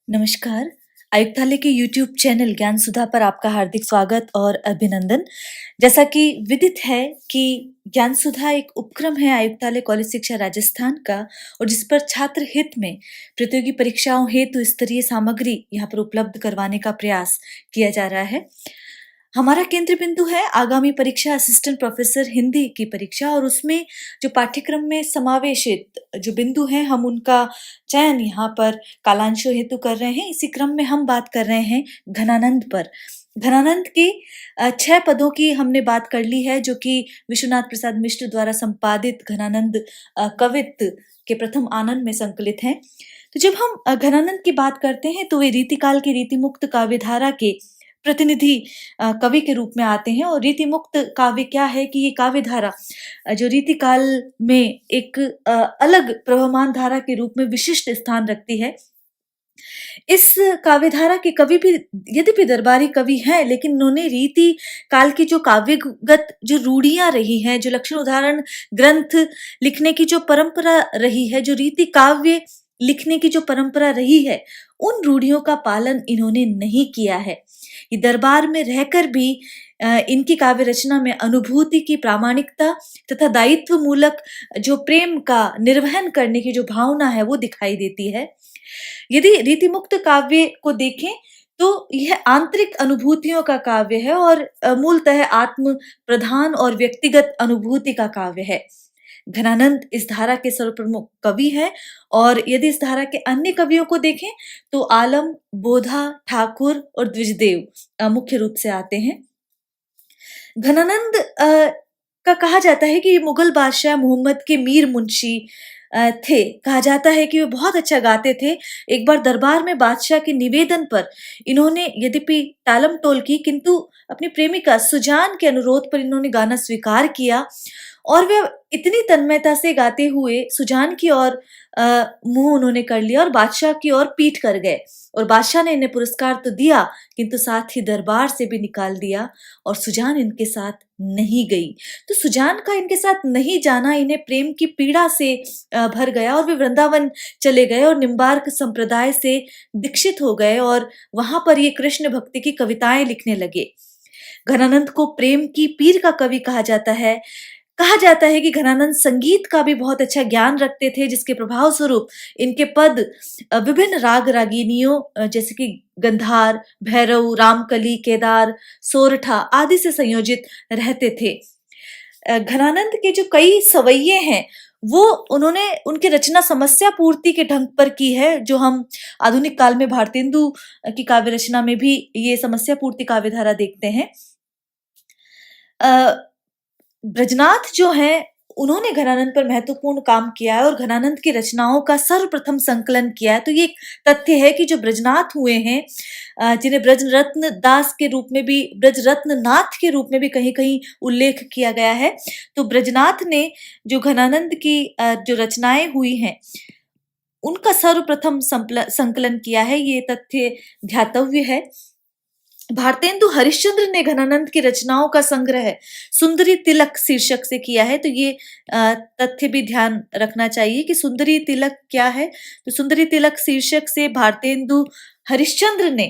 नमस्कार। आयुक्तालय के यूट्यूब चैनल ज्ञान सुधा पर आपका हार्दिक स्वागत और अभिनंदन। जैसा कि विदित है कि ज्ञान सुधा एक उपक्रम है आयुक्तालय कॉलेज शिक्षा राजस्थान का और जिस पर छात्र हित में प्रतियोगी परीक्षाओं हेतु स्तरीय सामग्री यहाँ पर उपलब्ध करवाने का प्रयास किया जा रहा है। हमारा केंद्र बिंदु है आगामी परीक्षा असिस्टेंट प्रोफेसर हिंदी की परीक्षा और उसमें जो पाठ्यक्रम में समावेशित जो बिंदु हैं हम उनका चयन यहाँ पर कालांशों हेतु कर रहे हैं। इसी क्रम में हम बात कर रहे हैं घनानंद पर। घनानंद के 6 पदों की हमने बात कर ली है जो कि विश्वनाथ प्रसाद मिश्र द्वारा संपादित घनानंद कवित्त के प्रथम आनंद में संकलित हैं। तो जब हम घनानंद की बात करते हैं तो वे रीतिकाल की रीतिमुक्त काव्यधारा के प्रतिनिधि कवि के रूप में आते हैं। और रीतिमुक्त काव्य क्या है कि ये काव्य धारा जो रीतिकाल में एक अलग प्रवहमान धारा के रूप में विशिष्ट स्थान रखती है। इस काव्य धारा के कवि भी यद्यपि दरबारी कवि हैं लेकिन उन्होंने रीति काल की जो काव्यगत जो रूढ़ियां रही हैं, जो लक्षण उदाहरण ग्रंथ लिखने की जो परंपरा रही है, जो रीति काव्य लिखने की जो परंपरा रही है, उन रूढ़ियों का पालन इन्होंने नहीं किया है। ये दरबार में रहकर भी इनकी काव्य रचना में अनुभूति की प्रामाणिकता तथा दायित्व मूलक जो प्रेम का निर्वहन करने की जो भावना है वो दिखाई देती है। यदि रीतिमुक्त काव्य को देखें तो यह आंतरिक अनुभूतियों का काव्य है और मूलतः आत्म प्रधान और व्यक्तिगत अनुभूति का काव्य है। घनानंद इस धारा के सर्वप्रमुख कवि हैं और यदि इस धारा के अन्य कवियों को देखें तो आलम, बोधा, ठाकुर और द्विजदेव मुख्य रूप से आते हैं। घनानंद का कहा जाता है कि ये मुगल बादशाह मोहम्मद के मीर मुंशी थे। कहा जाता है कि वे बहुत अच्छा गाते थे। एक बार दरबार में बादशाह के निवेदन पर इन्होंने यद्यपि टालम टोल की किंतु अपनी प्रेमिका सुजान के अनुरोध पर इन्होंने गाना स्वीकार किया और वे इतनी तन्मयता से गाते हुए सुजान की ओर मुंह उन्होंने कर लिया और बादशाह की ओर पीठ कर गए और बादशाह ने इन्हें पुरस्कार तो दिया किंतु साथ ही दरबार से भी निकाल दिया और सुजान इनके साथ नहीं गई। तो सुजान का इनके साथ नहीं जाना इन्हें प्रेम की पीड़ा से भर गया और वे वृंदावन चले गए और निम्बार्क संप्रदाय से दीक्षित हो गए और वहां पर ये कृष्ण भक्ति की कविताएं लिखने लगे। घनानंद को प्रेम की पीर का कवि कहा जाता है। कहा जाता है कि घनानंद संगीत का भी बहुत अच्छा ज्ञान रखते थे जिसके प्रभाव स्वरूप इनके पद विभिन्न राग रागिनियों जैसे कि गंधार, भैरव, रामकली, केदार, सोरठा आदि से संयोजित रहते थे। घनानंद के जो कई सवैये हैं वो उन्होंने उनकी रचना समस्या पूर्ति के ढंग पर की है जो हम आधुनिक काल में भारतेंदु की काव्य रचना में भी ये समस्या पूर्ति काव्य धारा देखते हैं। ब्रजनाथ जो हैं उन्होंने घनानंद पर महत्वपूर्ण काम किया है और घनानंद की रचनाओं का सर्वप्रथम संकलन किया है। तो ये एक तथ्य है कि जो ब्रजनाथ हुए हैं जिन्हें ब्रजरत्न दास के रूप में भी ब्रजरत्न नाथ के रूप में भी कहीं कहीं उल्लेख किया गया है। तो ब्रजनाथ ने जो घनानंद की जो रचनाएं हुई हैं उनका सर्वप्रथम संकलन किया है, ये तथ्य ध्यातव्य है। भारतेंदु हरिश्चंद्र ने घनानंद की रचनाओं का संग्रह सुंदरी तिलक शीर्षक से किया है। तो ये तथ्य भी ध्यान रखना चाहिए कि सुंदरी तिलक क्या है। तो सुंदरी तिलक शीर्षक से भारतेंदु हरिश्चंद्र ने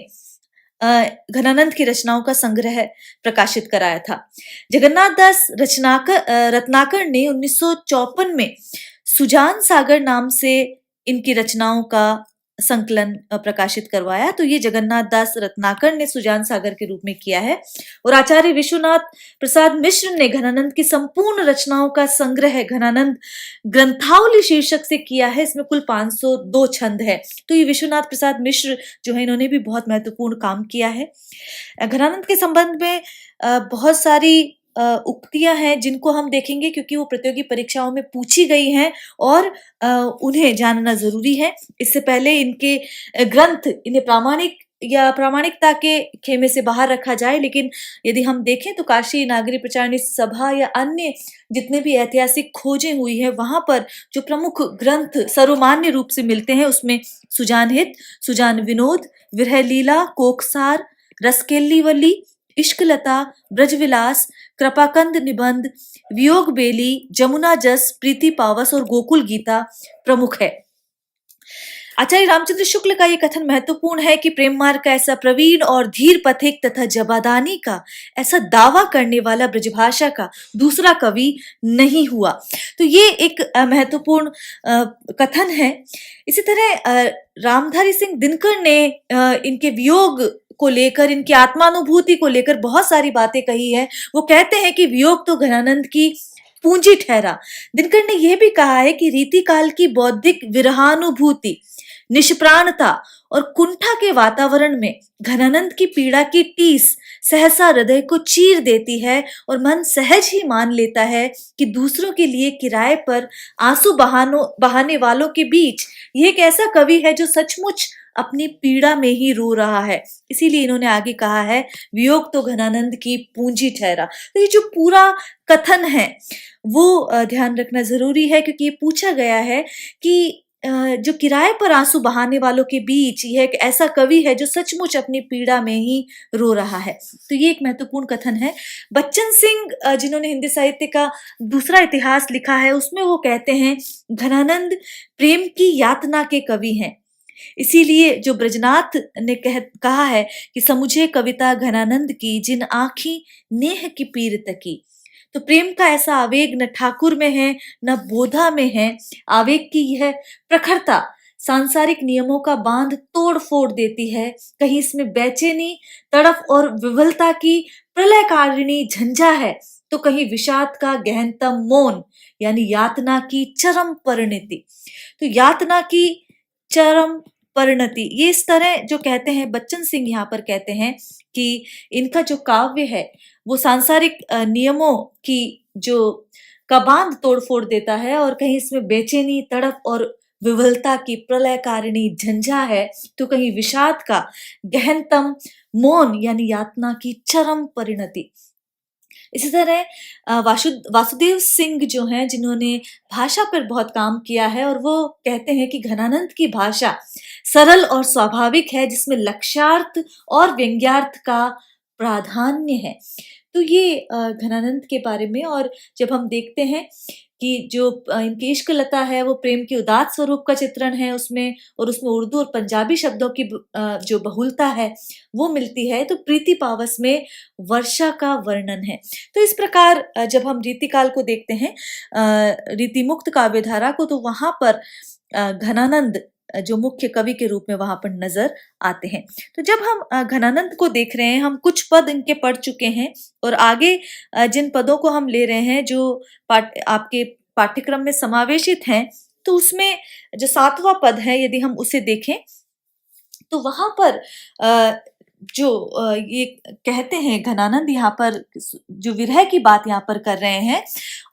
घनानंद की रचनाओं का संग्रह प्रकाशित कराया था। जगन्नाथ दास रत्नाकर ने 1954 में सुजान सागर नाम से इनकी रचनाओं का संकलन प्रकाशित करवाया। तो ये जगन्नाथ दास रत्नाकर ने सुजान सागर के रूप में किया है और आचार्य विश्वनाथ प्रसाद मिश्र ने घनानंद की संपूर्ण रचनाओं का संग्रह घनानंद ग्रंथावली शीर्षक से किया है। इसमें कुल 502 छंद है। तो ये विश्वनाथ प्रसाद मिश्र जो है इन्होंने भी बहुत महत्वपूर्ण काम किया है। घनानंद के संबंध में बहुत सारी उक्तियां हैं जिनको हम देखेंगे क्योंकि वो प्रतियोगी परीक्षाओं में पूछी गई हैं और उन्हें जानना जरूरी है। इससे पहले इनके ग्रंथ इन्हें प्रामाणिक या प्रामाणिकता के खेमे से बाहर रखा जाए, लेकिन यदि हम देखें तो काशी नागरी प्रचारणी सभा या अन्य जितने भी ऐतिहासिक खोजें हुई है वहां पर जो प्रमुख ग्रंथ सर्वमान्य रूप से मिलते हैं उसमें सुजान हित, सुजान विनोद, विरह लीला, कोकसार, रसकेल्लीवली, इश्कलता, ब्रजविलास, कृपाकंद निबंध, वियोग बेली, जमुना जस, प्रीति पावस और गोकुल गीता प्रमुख है। आचार्य रामचंद्र शुक्ल का ये कथन महत्वपूर्ण है कि प्रेम मार्ग का ऐसा प्रवीण और धीर पथिक तथा जबादानी का ऐसा दावा करने वाला ब्रजभाषा का दूसरा कवि नहीं हुआ। तो ये एक महत्वपूर्ण कथन है। इसी तरह रामधारी सिंह दिनकर ने इनके वियोग को लेकर, इनकी आत्मानुभूति को लेकर बहुत सारी बातें कही है। वो कहते हैं कि वियोग तो घनानंद की पूंजी ठहरा। दिनकर ने यह भी कहा है कि रीति काल की बौद्धिक विरहानुभूति, निष्प्राणता और कुंठा के वातावरण में घनानंद की पीड़ा की टीस सहसा हृदय को चीर देती है और मन सहज ही मान लेता है कि दूसरों के लिए किराए पर आंसू बहाने वालों के बीच यह एक ऐसा कवि है जो सचमुच अपनी पीड़ा में ही रो रहा है। इसीलिए इन्होंने आगे कहा है, वियोग तो घनानंद की पूंजी ठहरा। तो ये जो पूरा कथन है वो ध्यान रखना जरूरी है, क्योंकि ये पूछा गया है कि जो किराए पर आंसू बहाने वालों के बीच यह एक ऐसा कवि है जो सचमुच अपनी पीड़ा में ही रो रहा है। तो ये एक महत्वपूर्ण कथन है। बच्चन सिंह जिन्होंने हिंदी साहित्य का दूसरा इतिहास लिखा है, उसमें वो कहते हैं, घनानंद प्रेम की यातना के कवि हैं। इसीलिए जो ब्रजनाथ ने कहा है कि समुझे कविता घनानंद की, जिन आँखी नेह की पीर तकी। तो प्रेम का ऐसा आवेग न ठाकुर में है न बोधा में है। आवेग की यह प्रखरता सांसारिक नियमों का बांध तोड़ फोड़ देती है। कहीं इसमें बेचैनी, तड़फ और विवलता की प्रलयकारिणी झंझा है, तो कहीं विषाद का गहनतम मौन यानी यातना की चरम परिणति। तो यातना की चरम परिणति, ये इस तरह जो कहते हैं बच्चन सिंह यहाँ पर कहते हैं कि इनका जो काव्य है वो सांसारिक नियमों की जो का बांध तोड़ फोड़ देता है, और कहीं इसमें बेचैनी, तड़प और विवलता की प्रलयकारिणी झंझा है, तो कहीं विषाद का गहनतम मौन यानी यातना की चरम परिणति। इसी तरह वासुदेव सिंह जो हैं, जिन्होंने भाषा पर बहुत काम किया है, और वो कहते हैं कि घनानंद की भाषा सरल और स्वाभाविक है, जिसमें लक्ष्यार्थ और व्यंग्यार्थ का प्राधान्य है। तो ये घनानंद के बारे में। और जब हम देखते हैं कि जो इनकी इश्क लता है वो प्रेम के उदात स्वरूप का चित्रण है उसमें, और उसमें उर्दू और पंजाबी शब्दों की जो बहुलता है वो मिलती है, तो प्रीति पावस में वर्षा का वर्णन है। तो इस प्रकार जब हम रीतिकाल को देखते हैं, रीति मुक्त काव्यधारा को, तो वहां पर घनानंद जो मुख्य कवि के रूप में वहां पर नजर आते हैं। तो जब हम घनानंद को देख रहे हैं, हम कुछ पद इनके पढ़ चुके हैं, और आगे जिन पदों को हम ले रहे हैं जो आपके पाठ्यक्रम में समावेशित हैं, तो उसमें जो 7वां पद है, यदि हम उसे देखें तो वहां पर जो ये कहते हैं घनानंद यहाँ पर जो विरह की बात यहाँ पर कर रहे हैं,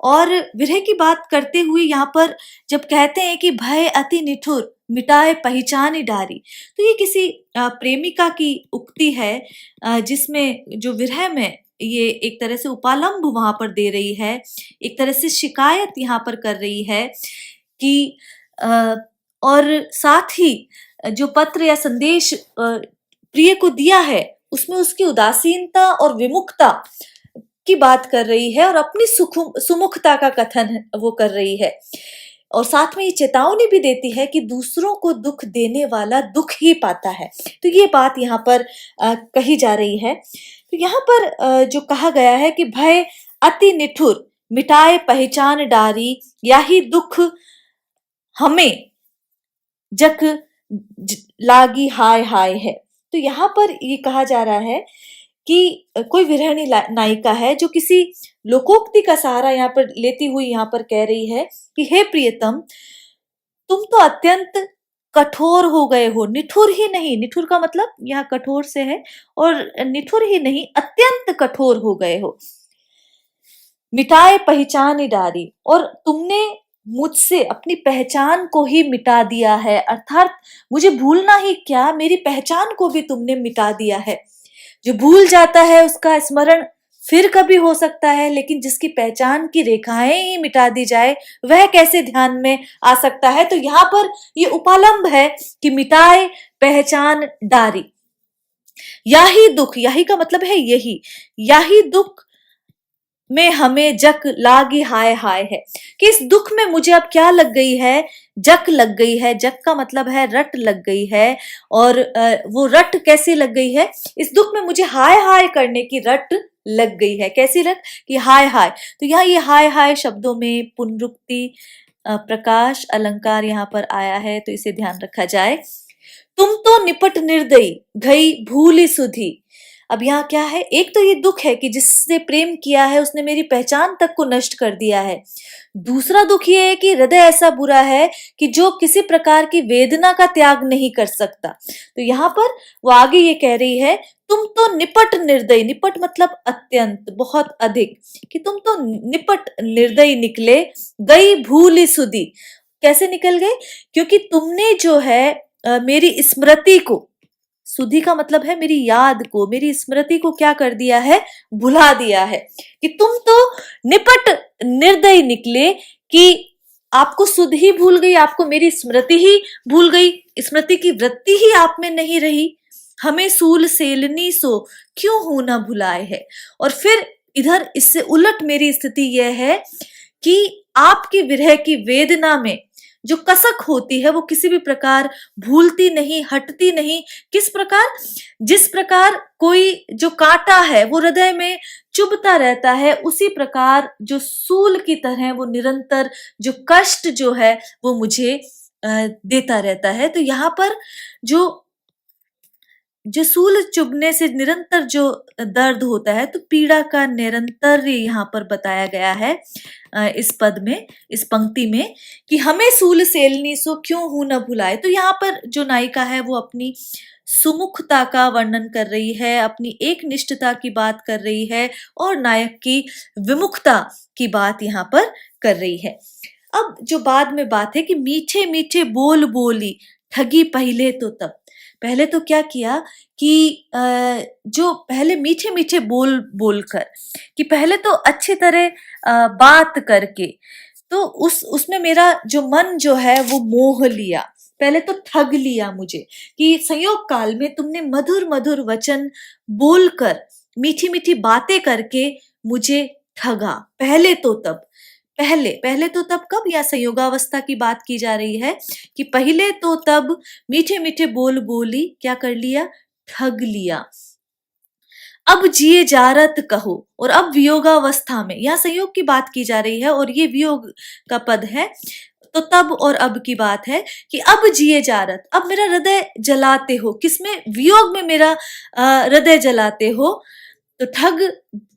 और विरह की बात करते हुए यहाँ पर जब कहते हैं कि भय अति निठुर मिटाए पहचान डारी, तो ये किसी प्रेमिका की उक्ति है, जिसमें जो विरह में ये एक तरह से उपालंब वहां पर दे रही है, एक तरह से शिकायत यहाँ पर कर रही है कि और साथ ही जो पत्र या संदेश प्रिय को दिया है उसमें उसकी उदासीनता और विमुखता की बात कर रही है, और अपनी सुमुखता का कथन वो कर रही है, और साथ में ये चेतावनी भी देती है कि दूसरों को दुख देने वाला दुख ही पाता है। तो ये बात यहाँ पर कही जा रही है। तो यहाँ पर जो कहा गया है कि भय अति निठुर मिटाए पहचान डारी, याही दुख हमें जक लागी हाय हाय है। तो यहाँ पर ये कहा जा रहा है कि कोई विरहणी नायिका है जो किसी लोकोक्ति का सहारा यहाँ पर लेती हुई यहाँ पर कह रही है कि हे प्रियतम, तुम तो अत्यंत कठोर हो गए हो। निठुर ही नहीं, निठुर का मतलब यहाँ कठोर से है, और निठुर ही नहीं अत्यंत कठोर हो गए हो। मिटाए पहचान डारी, और तुमने मुझसे अपनी पहचान को ही मिटा दिया है, अर्थात मुझे भूलना ही क्या, मेरी पहचान को भी तुमने मिटा दिया है। जो भूल जाता है उसका स्मरण फिर कभी हो सकता है, लेकिन जिसकी पहचान की रेखाएं ही मिटा दी जाए वह कैसे ध्यान में आ सकता है। तो यहाँ पर ये उपालंब है कि मिटाए पहचान डारी, याही दुख, याही का मतलब है यही, याही दुख में हमें जक लागी हाय हाय है, कि इस दुख में मुझे अब क्या लग गई है, जक लग गई है। जक का मतलब है रट लग गई है। और वो रट कैसी लग गई है, इस दुख में मुझे हाय हाय करने की रट लग गई है। कैसी रट, कि हाय हाय। तो यहाँ ये हाय हाय शब्दों में पुनरुक्ति, प्रकाश अलंकार यहाँ पर आया है, तो इसे ध्यान रखा जाए। तुम तो निपट निर्दयी घई भूली सुधी। अब यहाँ क्या है, एक तो ये दुख है कि जिससे प्रेम किया है उसने मेरी पहचान तक को नष्ट कर दिया है। दूसरा दुख ये है कि हृदय ऐसा बुरा है कि जो किसी प्रकार की वेदना का त्याग नहीं कर सकता। तो यहाँ पर वो आगे ये कह रही है, तुम तो निपट निर्दयी, निपट मतलब अत्यंत, बहुत अधिक, कि तुम तो निपट निर्दयी निकले, गई भूली सुधी। कैसे निकल गए, क्योंकि तुमने जो है मेरी स्मृति को, सुधि का मतलब है मेरी याद को, मेरी स्मृति को क्या कर दिया है, भुला दिया है। कि तुम तो निपट निर्दयी निकले, कि आपको सुध ही भूल गई, आपको मेरी स्मृति ही भूल गई, स्मृति की वृत्ति ही आप में नहीं रही। हमें सूल सेलनी सो क्यों हूं ना भुलाए है। और फिर इधर इससे उलट मेरी स्थिति यह है कि आपकी विरह की वेदना में जो कसक होती है वो किसी भी प्रकार भूलती नहीं, हटती नहीं। किस प्रकार, जिस प्रकार कोई जो कांटा है वो हृदय में चुभता रहता है, उसी प्रकार जो सूल की तरह वो निरंतर जो कष्ट जो है वो मुझे देता रहता है। तो यहाँ पर जो जो सूल चुभने से निरंतर जो दर्द होता है, तो पीड़ा का निरंतर यहाँ पर बताया गया है इस पद में, इस पंक्ति में, कि हमें सूल सेलनी सो क्यों हूं न भुलाए। तो यहाँ पर जो नायिका है वो अपनी सुमुखता का वर्णन कर रही है, अपनी एक निष्ठता की बात कर रही है, और नायक की विमुखता की बात यहाँ पर कर रही है। अब जो बाद में बात है कि मीठे मीठे बोल बोली ठगी पहले तो तब। पहले तो क्या किया कि जो पहले मीठे मीठे बोल बोलकर, कि पहले तो अच्छी तरह बात करके, तो उसमें मेरा जो मन जो है वो मोह लिया, पहले तो ठग लिया मुझे, कि संयोग काल में तुमने मधुर मधुर वचन बोलकर, मीठी मीठी बातें करके मुझे ठगा। पहले तो तब, पहले पहले तो तब कब, या संयोगावस्था की बात की जा रही है, कि पहले तो तब मीठे मीठे बोल बोली क्या कर लिया, ठग लिया। अब जिए जारत कहो, और अब वियोगावस्था में, यहाँ संयोग की बात की जा रही है और ये वियोग का पद है। तो तब और अब की बात है कि अब जिए जारत, अब मेरा हृदय जलाते हो, किसमें, वियोग में मेरा हृदय जलाते हो। तो ठग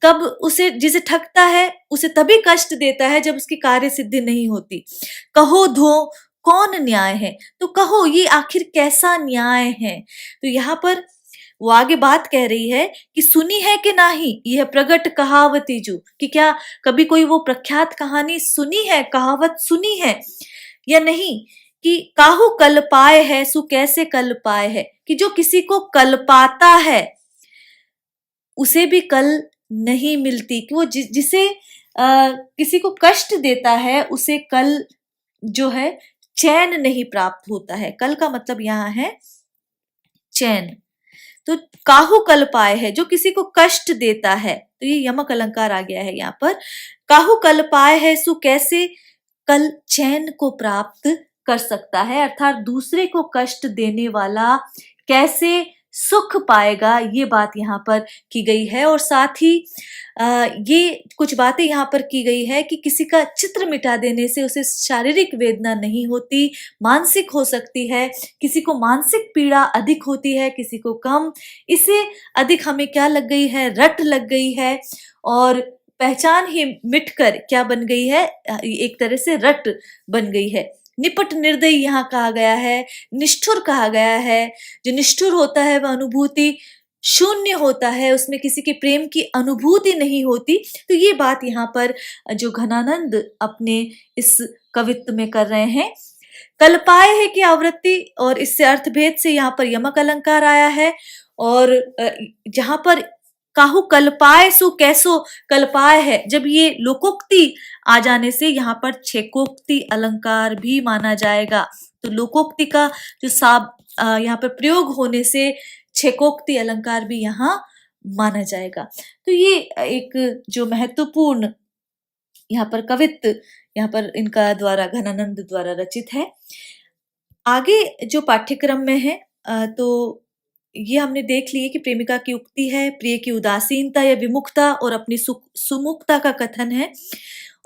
कब, उसे जिसे ठगता है उसे तभी कष्ट देता है जब उसकी कार्य सिद्धि नहीं होती। कहो धो कौन न्याय है, तो कहो ये आखिर कैसा न्याय है। तो यहाँ पर वो आगे बात कह रही है कि सुनी है कि नाही यह प्रगट कहावती जू, कि क्या कभी कोई वो प्रख्यात कहानी सुनी है, कहावत सुनी है या नहीं, कि काहू कल पाए है सु कैसे कल पाए है, कि जो किसी को कल पाता है उसे भी कल नहीं मिलती, कि वो जिसे किसी को कष्ट देता है उसे कल जो है चैन नहीं प्राप्त होता है। कल का मतलब यहाँ है चैन। तो काहू कल पाए है, जो किसी को कष्ट देता है, तो ये यमक अलंकार आ गया है यहाँ पर। काहू कल पाए है सु कैसे कल चैन को प्राप्त कर सकता है, अर्थात दूसरे को कष्ट देने वाला कैसे सुख पाएगा, ये बात यहाँ पर की गई है। और साथ ही ये कुछ बातें यहाँ पर की गई है कि किसी का चित्र मिटा देने से उसे शारीरिक वेदना नहीं होती, मानसिक हो सकती है। किसी को मानसिक पीड़ा अधिक होती है, किसी को कम। इससे अधिक हमें क्या लग गई है, रट लग गई है, और पहचान ही मिटकर क्या बन गई है, एक तरह से रट बन गई है। निपट निर्दयी यहाँ कहा गया है, निष्ठुर कहा गया है। जो निष्ठुर होता है वह अनुभूति शून्य होता है, उसमें किसी के प्रेम की अनुभूति नहीं होती। तो ये बात यहाँ पर जो घनानंद अपने इस कवित्व में कर रहे हैं। कल्पाए है की आवृत्ति, और इससे अर्थभेद से यहाँ पर यमक अलंकार आया है। और जहां पर काहू कल्पाए सु कैसो कल्पाए है, जब ये लोकोक्ति आ जाने से यहाँ पर छेकोक्ति अलंकार भी माना जाएगा। तो लोकोक्ति का जो यहाँ पर प्रयोग होने से छेकोक्ति अलंकार भी यहाँ माना जाएगा। तो ये एक जो महत्वपूर्ण यहाँ पर कवित्व यहाँ पर इनका द्वारा घनानंद द्वारा रचित है। आगे जो पाठ्यक्रम में है तो ये हमने देख ली है कि प्रेमिका की उक्ति है, प्रिय की उदासीनता या विमुखता और अपनी सुमुखता का कथन है।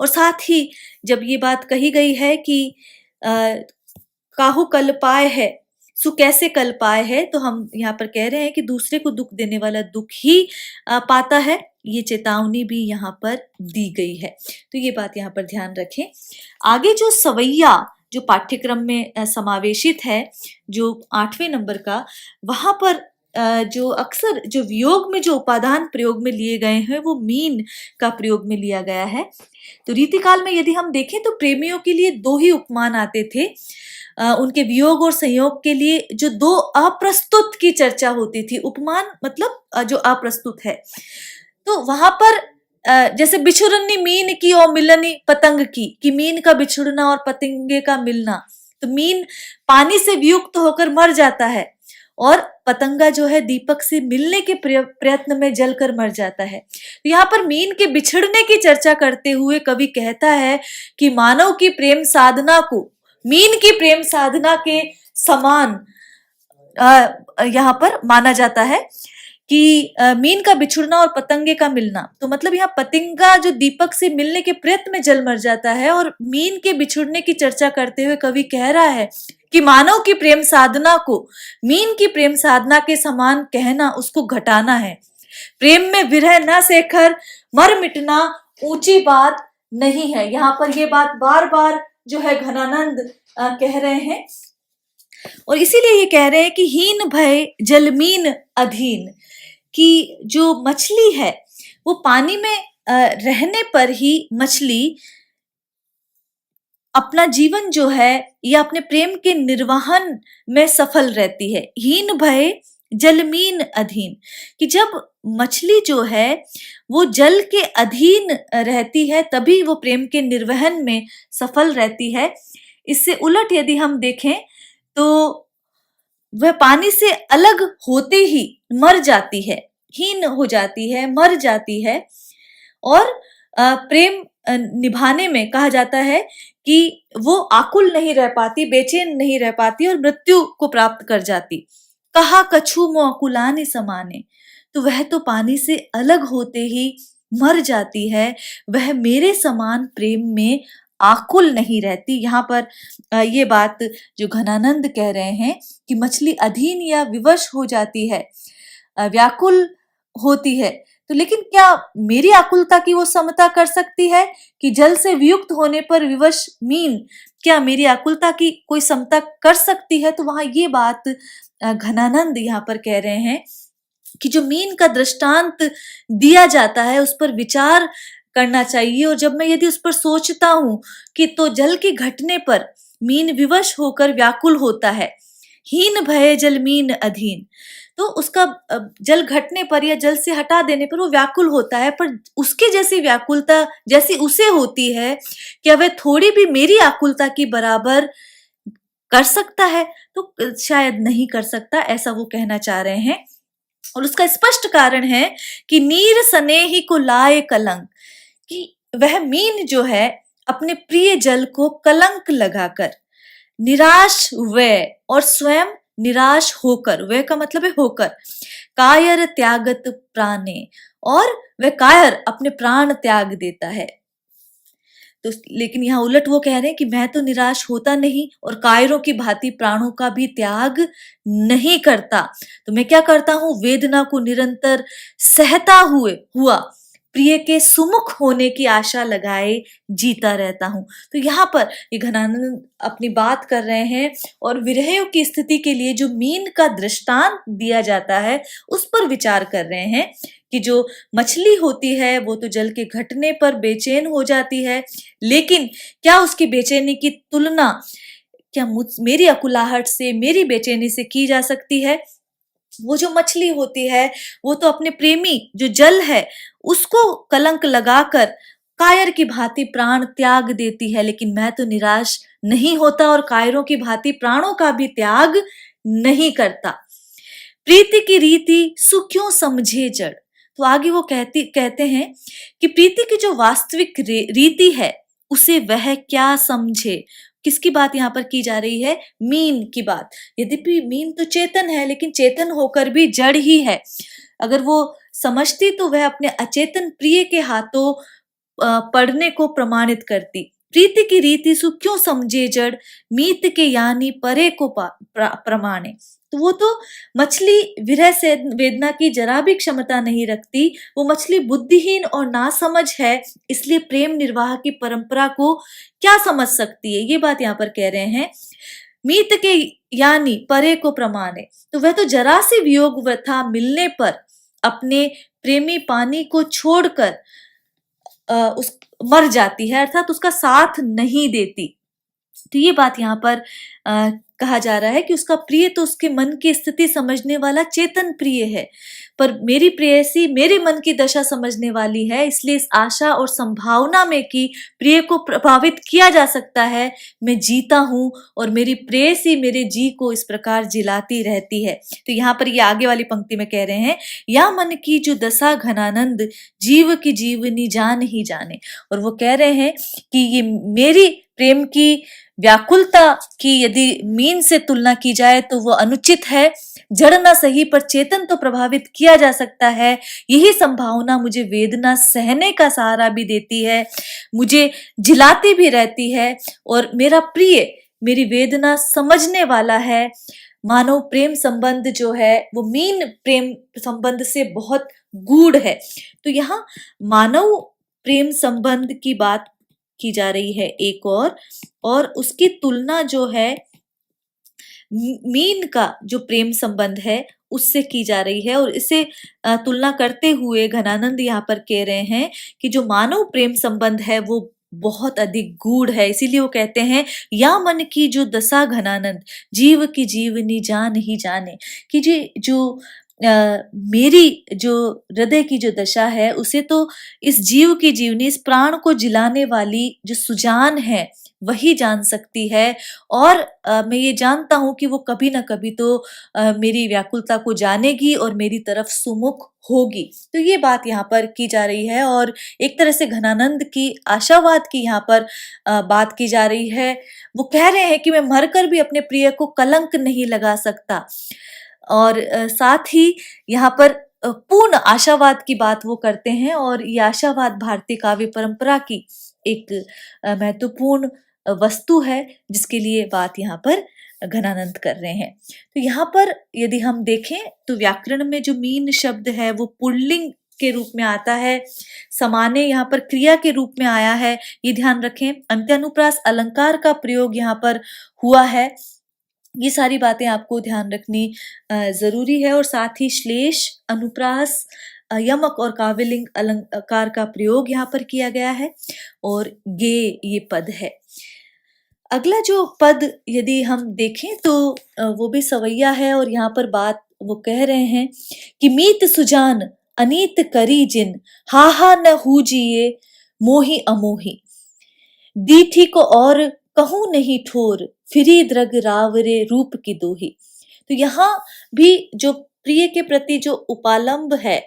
और साथ ही जब ये बात कही गई है कि काहू कल पाए है सु कैसे कल पाए है, तो हम यहाँ पर कह रहे हैं कि दूसरे को दुख देने वाला दुख ही पाता है। ये चेतावनी भी यहाँ पर दी गई है, तो ये बात यहाँ पर ध्यान रखें। आगे जो सवैया जो पाठ्यक्रम में समावेशित है, जो 8वें नंबर का, वहां पर जो अक्सर जो वियोग में जो उपादान प्रयोग में लिए गए हैं वो मीन का प्रयोग में लिया गया है। तो रीतिकाल में यदि हम देखें तो प्रेमियों के लिए 2 ही उपमान आते थे। उनके वियोग और संयोग के लिए जो 2 अप्रस्तुत की चर्चा होती थी। उपमान मतलब जो अप्रस्तुत है, तो वहां पर जैसे बिछुरनी मीन की और मिलनी पतंग की, कि मीन का बिछुड़ना और पतंगे का मिलना। तो मीन पानी से वियुक्त होकर मर जाता है और पतंगा जो है दीपक से मिलने के प्रयत्न में जलकर मर जाता है। तो यहाँ पर मीन के बिछड़ने की चर्चा करते हुए कवि कहता है कि मानव की प्रेम साधना को मीन की प्रेम साधना के समान यहाँ पर माना जाता है कि मीन का बिछुड़ना और पतंगे का मिलना। तो मतलब यहाँ पतंगा जो दीपक से मिलने के प्रयत्न में जल मर जाता है और मीन के बिछुड़ने की चर्चा करते हुए कवि कह रहा है कि मानव की प्रेम साधना को मीन की प्रेम साधना के समान कहना उसको घटाना है। प्रेम में विरह न सेकर मर मिटना ऊंची बात नहीं है। यहाँ पर ये बात बार बार जो है घनानंद कह रहे हैं, और इसीलिए ये कह रहे हैं कि हीन भय जलमीन अधीन, कि जो मछली है वो पानी में रहने पर ही मछली अपना जीवन जो है या अपने प्रेम के निर्वहन में सफल रहती है। हीन भय जलमीन अधीन, कि जब मछली जो है वो जल के अधीन रहती है तभी वो प्रेम के निर्वहन में सफल रहती है। इससे उलट यदि हम देखें तो वह पानी से अलग होते ही मर जाती है, हीन हो जाती है, मर जाती है। और प्रेम निभाने में कहा जाता है कि वो आकुल नहीं रह पाती, बेचैन नहीं रह पाती और मृत्यु को प्राप्त कर जाती। कहा कछु मो अकुलाने समाने, तो वह तो पानी से अलग होते ही मर जाती है, वह मेरे समान प्रेम में आकुल नहीं रहती। यहाँ पर ये बात जो घनानंद कह रहे हैं कि मछली अधीन या विवश हो जाती है, व्याकुल होती है, तो लेकिन क्या मेरी आकुलता की वो समता कर सकती है कि जल से वियुक्त होने पर विवश मीन क्या मेरी आकुलता की कोई समता कर सकती है? तो वहां ये बात घनानंद यहाँ पर कह रहे हैं कि जो मीन का दृष्टांत दिया जाता है उस पर विचार करना चाहिए। और जब मैं यदि उस पर सोचता हूं कि तो जल के घटने पर मीन विवश होकर व्याकुल होता है, हीन भय जल मीन अधीन, तो उसका जल घटने पर या जल से हटा देने पर वो व्याकुल होता है, पर उसके जैसी व्याकुलता जैसी उसे होती है क्या वह थोड़ी भी मेरी आकुलता की बराबर कर सकता है? तो शायद नहीं कर सकता, ऐसा वो कहना चाह रहे हैं। और उसका स्पष्ट कारण है कि नीर स्नेही को लाए कलंक, कि वह मीन जो है अपने प्रिय जल को कलंक लगाकर निराश वह और स्वयं निराश होकर, वह का मतलब है होकर, कायर त्यागत प्राणे, और वह कायर अपने प्राण त्याग देता है। तो लेकिन यहाँ उलट वो कह रहे हैं कि मैं तो निराश होता नहीं और कायरों की भांति प्राणों का भी त्याग नहीं करता, तो मैं क्या करता हूं, वेदना को निरंतर सहता हुआ प्रिय के सुमुख होने की आशा लगाए जीता रहता हूं। तो यहाँ पर ये घनानंद अपनी बात कर रहे हैं और विरह की स्थिति के लिए जो मीन का दृष्टांत दिया जाता है उस पर विचार कर रहे हैं कि जो मछली होती है वो तो जल के घटने पर बेचैन हो जाती है, लेकिन क्या उसकी बेचैनी की तुलना क्या मेरी अकुलाहट से, मेरी बेचैनी से की जा सकती है? वो जो मछली होती है वो तो अपने प्रेमी जो जल है उसको कलंक लगाकर कायर की भांति प्राण त्याग देती है, लेकिन मैं तो निराश नहीं होता और कायरों की भांति प्राणों का भी त्याग नहीं करता। प्रीति की रीति सु क्यों समझे जड़, तो आगे वो कहते हैं कि प्रीति की जो वास्तविक रीति है उसे वह क्या समझे। किसकी बात यहाँ पर की जा रही है? मीन की बात। यद्यपि मीन तो चेतन है, लेकिन चेतन होकर भी जड़ ही है। अगर वो समझती तो वह अपने अचेतन प्रिय के हाथों पढ़ने को प्रमाणित करती। प्रीति की रीति सु क्यों समझे जड़, मीत के यानी परे को प्रमाणे। तो वो तो मछली विरह से वेदना की जरा भी क्षमता नहीं रखती। वो मछली बुद्धिहीन और नासमझ है, इसलिए प्रेम निर्वाह की परंपरा को क्या समझ सकती है, ये बात यहाँ पर कह रहे हैं। मीत के यानी परे को प्रमाणे, तो वह तो जरा सी वियोग व्यथा मिलने पर अपने प्रेमी पानी को छोड़कर उस मर जाती है, अर्थात उसका साथ नहीं देती। तो ये बात यहाँ पर कहा जा रहा है कि उसका प्रिय तो उसके मन की स्थिति समझने वाला चेतन प्रिय है, पर मेरी प्रेयसी मेरे मन की दशा समझने वाली है, इसलिए इस आशा और संभावना में कि प्रिय को प्रभावित किया जा सकता है, मैं जीता हूँ और मेरी प्रेयसी मेरे जी को इस प्रकार जिलाती रहती है। तो यहाँ पर ये आगे वाली पंक्ति में कह रहे हैं, या मन की जो दशा घनानंद, जीव की जीवनी जान ही जाने। और वो कह रहे हैं कि ये मेरी प्रेम की व्याकुलता की यदि मीन से तुलना की जाए तो वो अनुचित है। जड़ ना सही पर चेतन तो प्रभावित किया जा सकता है। यही संभावना मुझे वेदना सहने का सहारा भी देती है, मुझे जिलाती भी रहती है, और मेरा प्रिय मेरी वेदना समझने वाला है। मानव प्रेम संबंध जो है वो मीन प्रेम संबंध से बहुत गूढ़ है। तो यहाँ मानव प्रेम संबंध की बात की जा रही है एक और उसकी तुलना जो है मीन का जो प्रेम संबंध है उससे की जा रही है। और इसे तुलना करते हुए घनानंद यहाँ पर कह रहे हैं कि जो मानव प्रेम संबंध है वो बहुत अधिक गूढ़ है। इसीलिए वो कहते हैं, या मन की जो दशा घनानंद, जीव की जीवनी जान ही जाने। कि जो मेरी जो हृदय की जो दशा है उसे तो इस जीव की जीवनी, इस प्राण को जिलाने वाली जो सुजान है वही जान सकती है। और मैं ये जानता हूं कि वो कभी ना कभी तो मेरी व्याकुलता को जानेगी और मेरी तरफ सुमुख होगी। तो ये बात यहाँ पर की जा रही है और एक तरह से घनानंद की आशावाद की यहाँ पर बात की जा रही है। वो कह रहे हैं कि मैं मरकर भी अपने प्रिय को कलंक नहीं लगा सकता। और साथ ही यहाँ पर पूर्ण आशावाद की बात वो करते हैं। और ये आशावाद भारतीय काव्य परंपरा की एक महत्वपूर्ण वस्तु है, जिसके लिए बात यहाँ पर घनानंद कर रहे हैं। तो यहाँ पर यदि हम देखें तो व्याकरण में जो मीन शब्द है वो पुल्लिंग के रूप में आता है, समाने यहाँ पर क्रिया के रूप में आया है, ये ध्यान रखें। अंत्यानुप्रास अलंकार का प्रयोग यहाँ पर हुआ है। ये सारी बातें आपको ध्यान रखनी जरूरी है। और साथ ही श्लेष, अनुप्रास, यमक और काव्यलिंग अलंकार का प्रयोग यहाँ पर किया गया है। और गे ये पद है। अगला जो पद यदि हम देखें तो वो भी सवैया है। और यहाँ पर बात वो कह रहे हैं कि मीत सुजान अनीत करी जिन, हा हा न हूजिए मोही अमोही, दीठी को और कहूं नहीं ठोर, फिरी द्रग रावरे रूप की दोही। तो यहाँ भी जो प्रिय के प्रति जो उपालंब है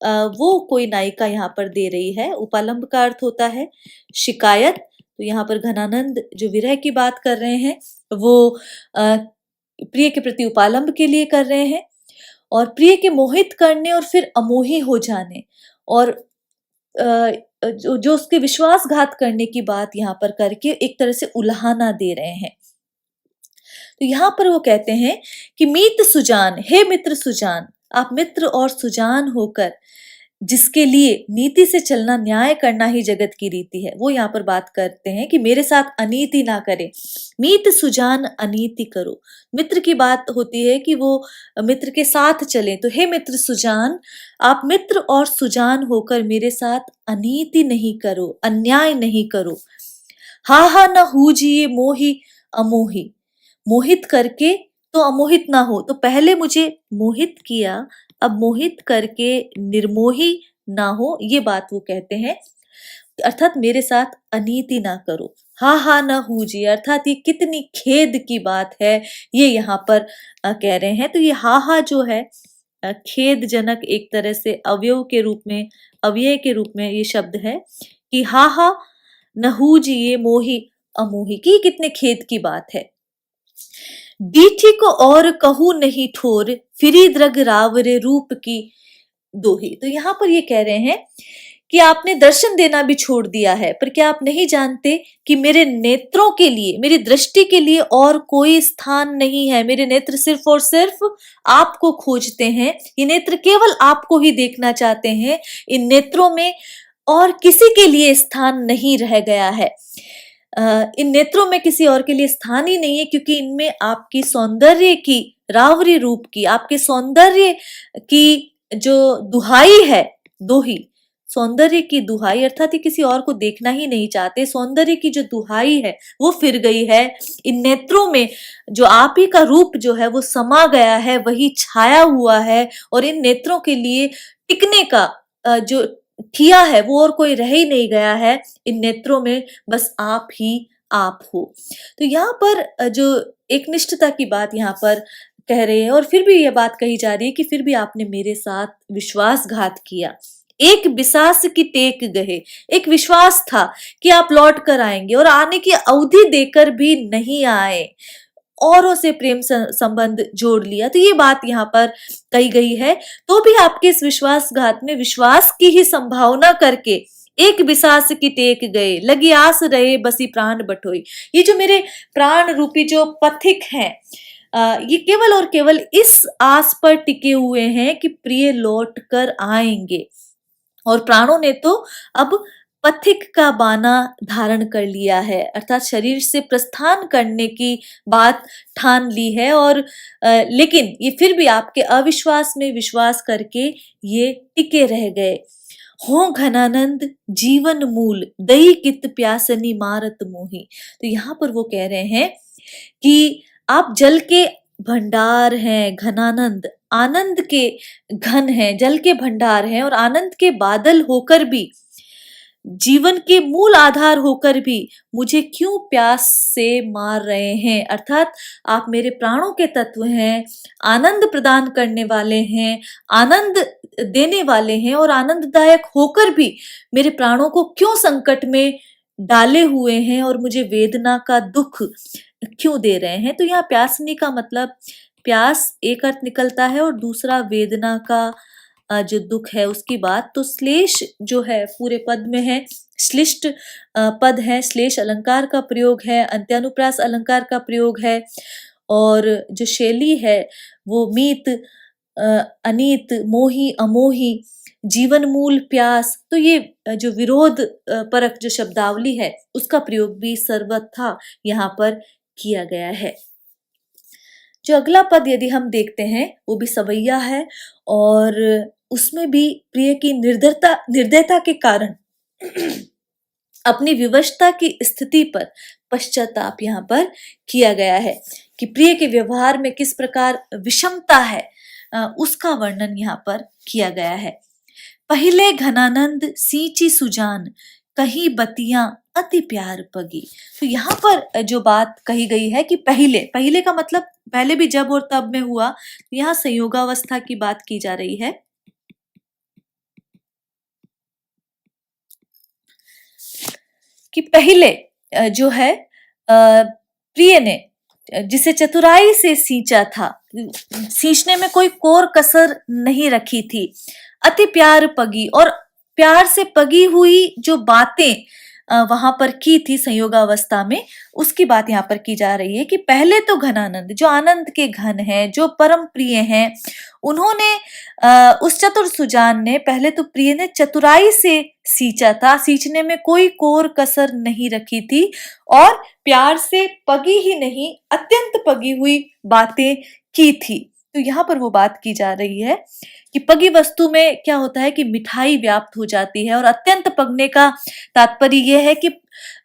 वो कोई नायिका यहाँ पर दे रही है। उपालंब का अर्थ होता है शिकायत। तो यहाँ पर घनानंद जो विरह की बात कर रहे हैं वो प्रिय के प्रति उपालंब के लिए कर रहे हैं। और प्रिय के मोहित करने और फिर अमोही हो जाने और जो उसके विश्वासघात करने की बात यहाँ पर करके एक तरह से उल्हाना दे रहे हैं। तो यहाँ पर वो कहते हैं कि मीत सुजान, हे मित्र सुजान, आप मित्र और सुजान होकर जिसके लिए नीति से चलना, न्याय करना ही जगत की रीति है, वो यहाँ पर बात करते हैं कि मेरे साथ अनीति ना करे। मीत सुजान अनीति करो। मित्र की बात होती है कि वो मित्र के साथ चले। तो हे मित्र सुजान, आप मित्र और सुजान होकर मेरे साथ अनीति नहीं करो, अन्याय नहीं करो। हा हा न हूजिए मोही अमोही, मोहित करके तो अमोहित ना हो। तो पहले मुझे मोहित किया, अब मोहित करके निर्मोही ना हो, ये बात वो कहते हैं। अर्थात मेरे साथ अनीति ना करो। हा हा ना हूजिए, अर्थात ये कितनी खेद की बात है, ये यहाँ पर कह रहे हैं। तो ये हा हा जो है खेदजनक एक तरह से अव्यय के रूप में ये शब्द है कि हा हा नहूज ये मोही अमोही, की कितने खेद की बात है। दीठी को और कहूँ नहीं ठोर, फिरी द्रग रावरे रूप की दोही। तो यहाँ पर ये कह रहे हैं कि आपने दर्शन देना भी छोड़ दिया है, पर क्या आप नहीं जानते कि मेरे नेत्रों के लिए, मेरी दृष्टि के लिए और कोई स्थान नहीं है। मेरे नेत्र सिर्फ और सिर्फ आपको खोजते हैं। ये नेत्र केवल आपको ही देखना चाहते हैं। इन नेत्रों में और किसी के लिए स्थान नहीं रह गया है। इन नेत्रों में किसी और के लिए स्थान ही नहीं है, क्योंकि इनमें आपकी सौंदर्य की, रावरी रूप की, आपके सौंदर्य की जो दुहाई है, दोही, सौंदर्य की दुहाई, अर्थात ये किसी और को देखना ही नहीं चाहते। सौंदर्य की जो दुहाई है वो फिर गई है। इन नेत्रों में जो आप ही का रूप जो है वो समा गया है, वही छाया हुआ है, और इन नेत्रों के लिए टिकने का जो ठिया है वो और कोई रह ही नहीं गया है। इन नेत्रों में बस आप ही आप हो। तो यहाँ पर जो एक निष्ठता की बात यहाँ पर कह रहे हैं, और फिर भी यह बात कही जा रही है कि फिर भी आपने मेरे साथ विश्वासघात किया। एक बिसास की टेक गए, एक विश्वास था कि आप लौट कर आएंगे, और आने की अवधि देकर भी नहीं आए, औरों से प्रेम संबंध जोड़ लिया। तो ये बात यहाँ पर कही गई है। तो भी आपके इस विश्वासघात में विश्वास की ही संभावना करके एक बिसास की टेक गए, लगी आस रहे बसी प्राण बटोई। ये जो मेरे प्राण रूपी जो पथिक हैं, ये केवल और केवल इस आस पर टिके हुए हैं कि प्रिय लौट कर आएंगे। और प्राणों ने तो अब पथिक का बाना धारण कर लिया है, अर्थात शरीर से प्रस्थान करने की बात ठान ली है। और लेकिन ये फिर भी आपके अविश्वास में विश्वास करके ये टिके रह गए। हो घनानंद जीवन मूल, दई कित प्यासनी मारत मोही। तो यहाँ पर वो कह रहे हैं कि आप जल के भंडार हैं, घनानंद, आनंद के घन हैं, जल के भंडार हैं, और आनंद के बादल होकर भी, जीवन के मूल आधार होकर भी मुझे क्यों प्यास से मार रहे हैं। अर्थात आप मेरे प्राणों के तत्व हैं, आनंद प्रदान करने वाले हैं, आनंद देने वाले हैं, और आनंददायक होकर भी मेरे प्राणों को क्यों संकट में डाले हुए हैं, और मुझे वेदना का दुख क्यों दे रहे हैं। तो यहाँ प्यासनी का मतलब, प्यास एक अर्थ निकलता है, और दूसरा वेदना का जो दुख है उसकी बात। तो श्लेष जो है पूरे पद में है, श्लिष्ट पद है, श्लेष अलंकार का प्रयोग है, अंत्यानुप्रास अलंकार का प्रयोग है, और जो शैली है वो मीत, अनीत, मोही, अमोही, जीवन मूल, प्यास। तो ये जो विरोध परक जो शब्दावली है उसका प्रयोग भी सर्वथा यहाँ पर किया गया है। जो अगला पद यदि हम देखते हैं वो भी सवैया है, और उसमें भी प्रिय की निर्दयता के कारण अपनी विवशता की स्थिति पर पश्चाताप यहाँ पर किया गया है कि प्रिय के व्यवहार में किस प्रकार विषमता है, उसका वर्णन यहाँ पर किया गया है। पहले घनानंद सींची सुजान, कहीं बतियां अति प्यार पगी। तो यहाँ पर जो बात कही गई है कि पहले, पहले का मतलब पहले भी जब और तब में हुआ, तो यहाँ संयोगावस्था की बात की जा रही है। कि पहले जो है प्रिय ने जिसे चतुराई से सींचा था, सींचने में कोई कोर कसर नहीं रखी थी, अति प्यार पगी, और प्यार से पगी हुई जो बातें वहां पर की थी संयोगावस्था में, उसकी बात यहाँ पर की जा रही है कि पहले तो घनानंद जो आनंद के घन हैं, जो परम प्रिय हैं, उन्होंने उस चतुर सुजान ने, पहले तो प्रिय ने चतुराई से सींचा था, सींचने में कोई कोर कसर नहीं रखी थी, और प्यार से पगी ही नहीं अत्यंत पगी हुई बातें की थी। तो यहाँ पर वो बात की जा रही है कि पगी वस्तु में क्या होता है कि मिठाई व्याप्त हो जाती है, और अत्यंत पगने का तात्पर्य यह है कि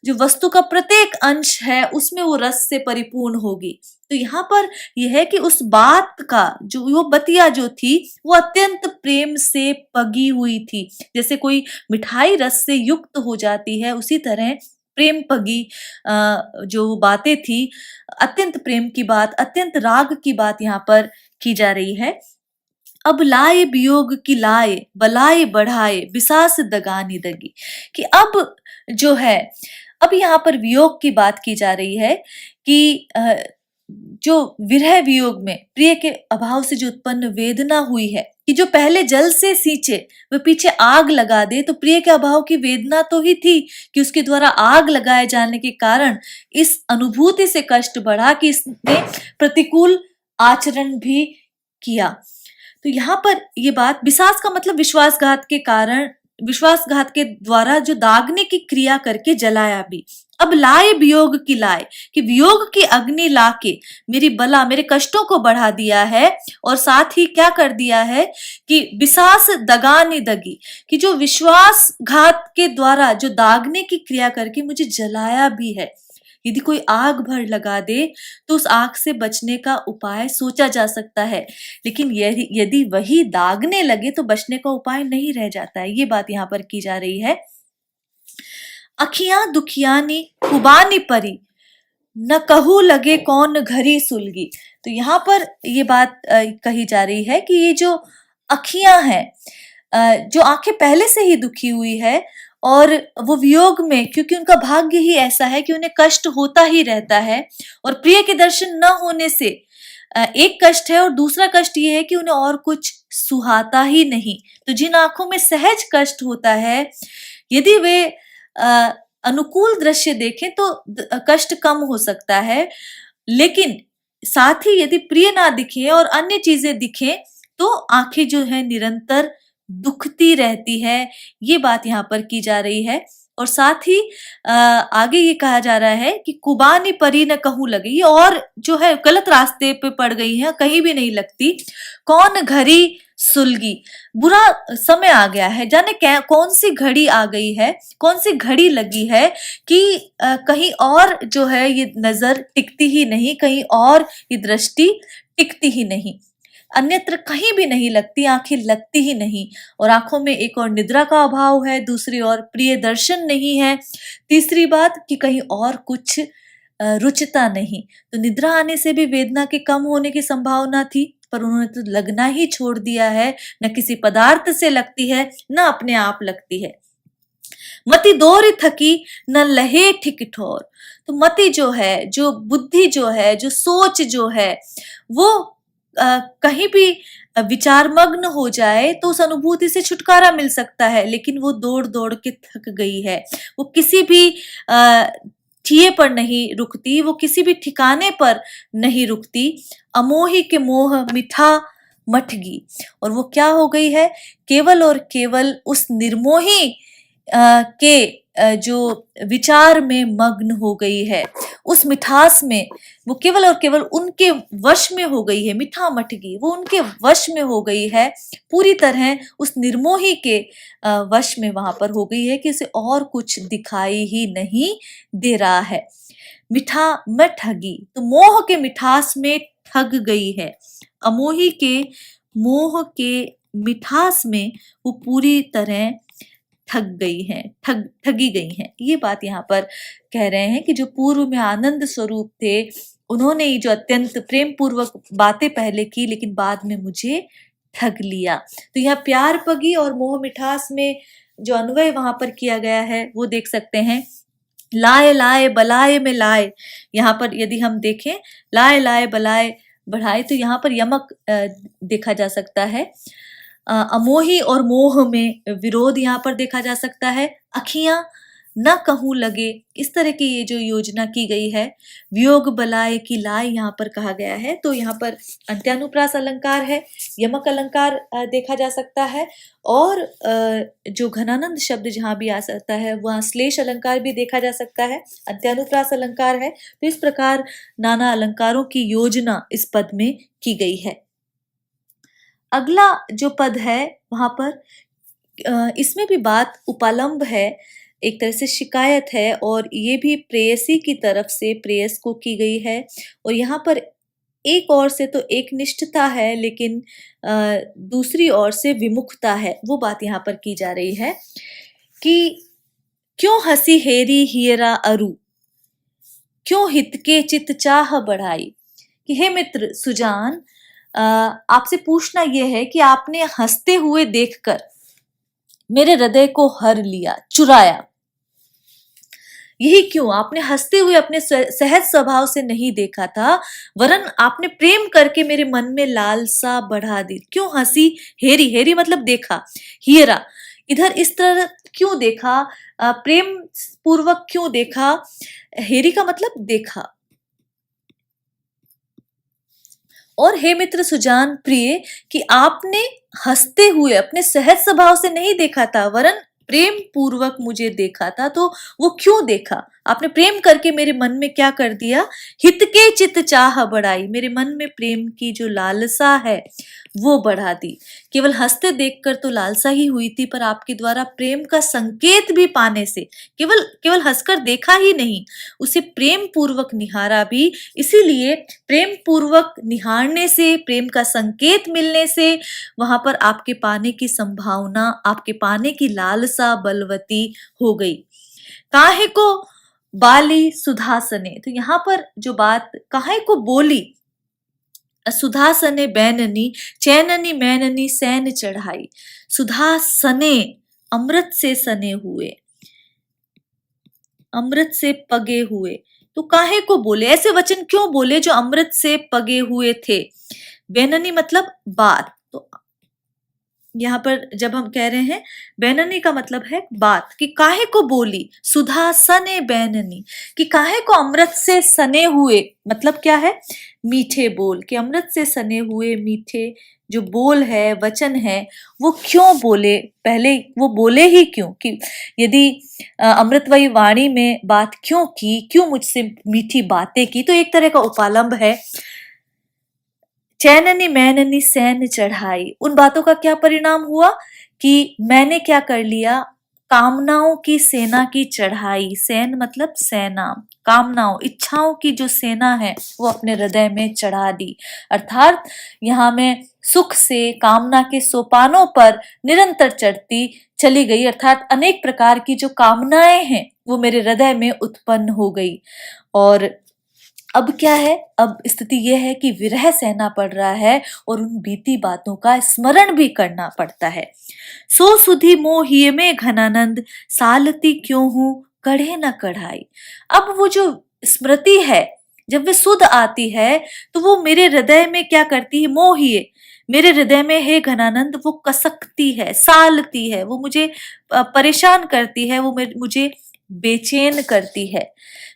जो वस्तु का प्रत्येक अंश है उसमें वो रस से परिपूर्ण होगी। तो यहाँ पर यह है कि उस बात का जो वो बतिया जो थी वो अत्यंत प्रेम से पगी हुई थी। जैसे कोई मिठाई रस से युक्त हो जाती है, उसी तरह प्रेम पगी जो बातें थी, अत्यंत प्रेम की बात, अत्यंत राग की बात यहाँ पर की जा रही है। अब लाए वियोग की लाए बलाए बढ़ाए बिसास दगानी दगी। कि अब जो है, अब यहाँ पर वियोग की बात की जा रही है कि जो विरह वियोग में प्रिय के अभाव से जो उत्पन्न वेदना हुई है, कि जो पहले जल से सींचे वह पीछे आग लगा दे, तो प्रिय के अभाव की वेदना तो ही थी कि उसके द्वारा आग लगाए जाने के कारण इस अनुभूति से कष्ट बढ़ा कि इसने प्रतिकूल आचरण भी किया। तो यहाँ पर ये बात, विषास का मतलब विश्वासघात के कारण, विश्वासघात के द्वारा जो दागने की क्रिया करके जलाया भी। अब लाए वियोग की लाए, कि वियोग की अग्नि लाके मेरी बला, मेरे कष्टों को बढ़ा दिया है, और साथ ही क्या कर दिया है कि विषास दगानी दगी, कि जो विश्वासघात के द्वारा जो दागने की क्रिया करके मुझे जलाया भी है। यदि कोई आग भर लगा दे तो उस आग से बचने का उपाय सोचा जा सकता है, लेकिन यदि वही दागने लगे तो बचने का उपाय नहीं रह जाता है। ये बात यहाँ पर की जा रही है। अखियां दुखियानी खुबानी परी न कहू लगे कौन घरी सुलगी। तो यहाँ पर ये बात कही जा रही है कि ये जो अखियां हैं, जो आंखें पहले से ही दुखी हुई है, और वो वियोग में, क्योंकि उनका भाग्य ही ऐसा है कि उन्हें कष्ट होता ही रहता है, और प्रिय के दर्शन न होने से एक कष्ट है, और दूसरा कष्ट ये है कि उन्हें और कुछ सुहाता ही नहीं। तो जिन आंखों में सहज कष्ट होता है, यदि वे अनुकूल दृश्य देखें तो कष्ट कम हो सकता है, लेकिन साथ ही यदि प्रिय ना दिखे और अन्य चीजें दिखें तो आंखें जो है निरंतर दुखती रहती है। ये बात यहाँ पर की जा रही है। और साथ ही आगे ये कहा जा रहा है कि कुबानी परी न कहूं लगे, ये और जो है गलत रास्ते पे पड़ गई है, कहीं भी नहीं लगती। कौन घड़ी सुलगी, बुरा समय आ गया है, जाने कौन सी घड़ी आ गई है, कौन सी घड़ी लगी है कि कहीं और जो है ये नजर टिकती ही नहीं, कहीं और ये दृष्टि टिकती ही नहीं, अन्यत्र कहीं भी नहीं लगती, आंखें लगती ही नहीं। और आंखों में एक और निद्रा का अभाव है, दूसरी ओर प्रिय दर्शन नहीं है, तीसरी बात कि कहीं और कुछ रुचता नहीं। तो निद्रा आने से भी वेदना के कम होने की संभावना थी, पर उन्होंने तो लगना ही छोड़ दिया है। न किसी पदार्थ से लगती है, न अपने आप लगती है। मति दौर थकी न लहे ठिकठोर। तो मति जो है, जो बुद्धि जो है, जो सोच जो है, वो कहीं भी विचारमग्न हो जाए तो उस अनुभूति से छुटकारा मिल सकता है, लेकिन वो दौड़ दौड़ के थक गई है। वो किसी भी ठिये पर नहीं रुकती, वो किसी भी ठिकाने पर नहीं रुकती। अमोही के मोह मिठा मठगी, और वो क्या हो गई है, केवल और केवल उस निर्मोही के जो विचार में मग्न हो गई है, उस मिठास में वो केवल और केवल उनके वश में हो गई है। मिठा मठगी, वो उनके वश में हो गई है, पूरी तरह उस निर्मोही के वश में वहां पर हो गई है कि उसे और कुछ दिखाई ही नहीं दे रहा है। मिठा में ठगी, तो मोह के मिठास में ठग गई है। अमोही के मोह के मिठास में वो पूरी तरह ठग गई हैं, ठगी गई हैं। ये बात यहाँ पर कह रहे हैं कि जो पूर्व में आनंद स्वरूप थे, उन्होंने ये जो अत्यंत प्रेम पूर्वक बातें पहले की, लेकिन बाद में मुझे ठग लिया। तो यहाँ प्यार पगी और मोह मिठास में जो अन्वय वहां पर किया गया है वो देख सकते हैं। लाए लाए बलाए में लाए, यहाँ पर यदि हम देखें लाए लाए बलाए बढ़ाए, तो यहाँ पर यमक देखा जा सकता है। अमोही और मोह में विरोध यहाँ पर देखा जा सकता है। अखियां न कहूं लगे, इस तरह की ये जो योजना की गई है। वियोग बलाए की लाए यहाँ पर कहा गया है, तो यहाँ पर अंत्यानुप्रास अलंकार है, यमक अलंकार देखा जा सकता है, और जो घनानंद शब्द जहाँ भी आ सकता है वहाँ श्लेष अलंकार भी देखा जा सकता है, अंत्यानुप्रास अलंकार है। तो इस प्रकार नाना अलंकारों की योजना इस पद में की गई है। अगला जो पद है वहां पर इसमें भी बात उपालंब है, एक तरह से शिकायत है, और ये भी प्रेयसी की तरफ से प्रेयस को की गई है। और यहाँ पर एक ओर से तो एक निष्ठता है, लेकिन दूसरी ओर से विमुखता है। वो बात यहाँ पर की जा रही है कि क्यों हंसी हेरी हियरा अरु, क्यों हित के चित चाह बढ़ाई। कि हे मित्र सुजान, आपसे पूछना ये है कि आपने हंसते हुए देखकर मेरे हृदय को हर लिया, चुराया। यही क्यों? आपने हंसते हुए अपने सहज स्वभाव से नहीं देखा था, वरन आपने प्रेम करके मेरे मन में लालसा बढ़ा दी। क्यों हंसी? हेरी, हेरी मतलब देखा, हियरा। इधर इस तरह क्यों देखा? प्रेम पूर्वक क्यों देखा? हेरी का मतलब देखा। और हे मित्र सुजान प्रिय, कि आपने हंसते हुए अपने सहज स्वभाव से नहीं देखा था, वरन प्रेम पूर्वक मुझे देखा था। तो वो क्यों देखा? आपने प्रेम करके मेरे मन में क्या कर दिया? हित के चित चाह बढ़ाई। मेरे मन में प्रेम की जो लालसा है वो बढ़ा दी। केवल हंसते देखकर तो लालसा ही हुई थी, पर आपके द्वारा प्रेम का संकेत भी पाने से, केवल केवल हंसकर देखा ही नहीं, उसे प्रेम पूर्वक निहारा भी। इसीलिए प्रेम पूर्वक निहारने से, प्रेम का संकेत मिलने से वहां पर आपके पाने की संभावना, आपके पाने की लालसा बलवती हो गई। काहे को बाली सुधासने, तो यहाँ पर जो बात काहे को बोली, सुधासने बैननी, चैननी मैननी सैन चढ़ाई। सुधासने अमृत से सने हुए, अमृत से पगे हुए। तो काहे को बोले? ऐसे वचन क्यों बोले जो अमृत से पगे हुए थे? बैननी मतलब बात। तो यहाँ पर जब हम कह रहे हैं बैननी का मतलब है बात, कि काहे को बोली सुधा सने बैननी, कि काहे को अमृत से सने हुए, मतलब क्या है? मीठे बोल, कि अमृत से सने हुए मीठे जो बोल है, वचन है, वो क्यों बोले? पहले वो बोले ही क्यों? कि यदि अमृतमयी वाणी में बात क्यों की, क्यों मुझसे मीठी बातें की? तो एक तरह का उपालंब है। चैननी मैननी सैन चढ़ाई, उन बातों का क्या परिणाम हुआ? कि मैंने क्या कर लिया? कामनाओं की सेना की चढ़ाई। सैन मतलब सेना, कामनाओं, इच्छाओं की जो सेना है वो अपने हृदय में चढ़ा दी। अर्थात यहाँ मैं सुख से कामना के सोपानों पर निरंतर चढ़ती चली गई, अर्थात अनेक प्रकार की जो कामनाएं हैं वो मेरे हृदय में उत्पन्न हो गई। और अब क्या है? अब स्थिति यह है कि विरह सहना पड़ रहा है और उन बीती बातों का स्मरण भी करना पड़ता है। सो सुधी मोहिए में घनानंद, सालती क्यों हूं कढ़े न कढ़ाई। अब वो जो स्मृति है, जब वे सुध आती है तो वो मेरे हृदय में क्या करती है? मोहिए, मेरे हृदय में हे घनानंद वो कसकती है, सालती है, वो मुझे परेशान करती है, वो मुझे बेचैन करती है,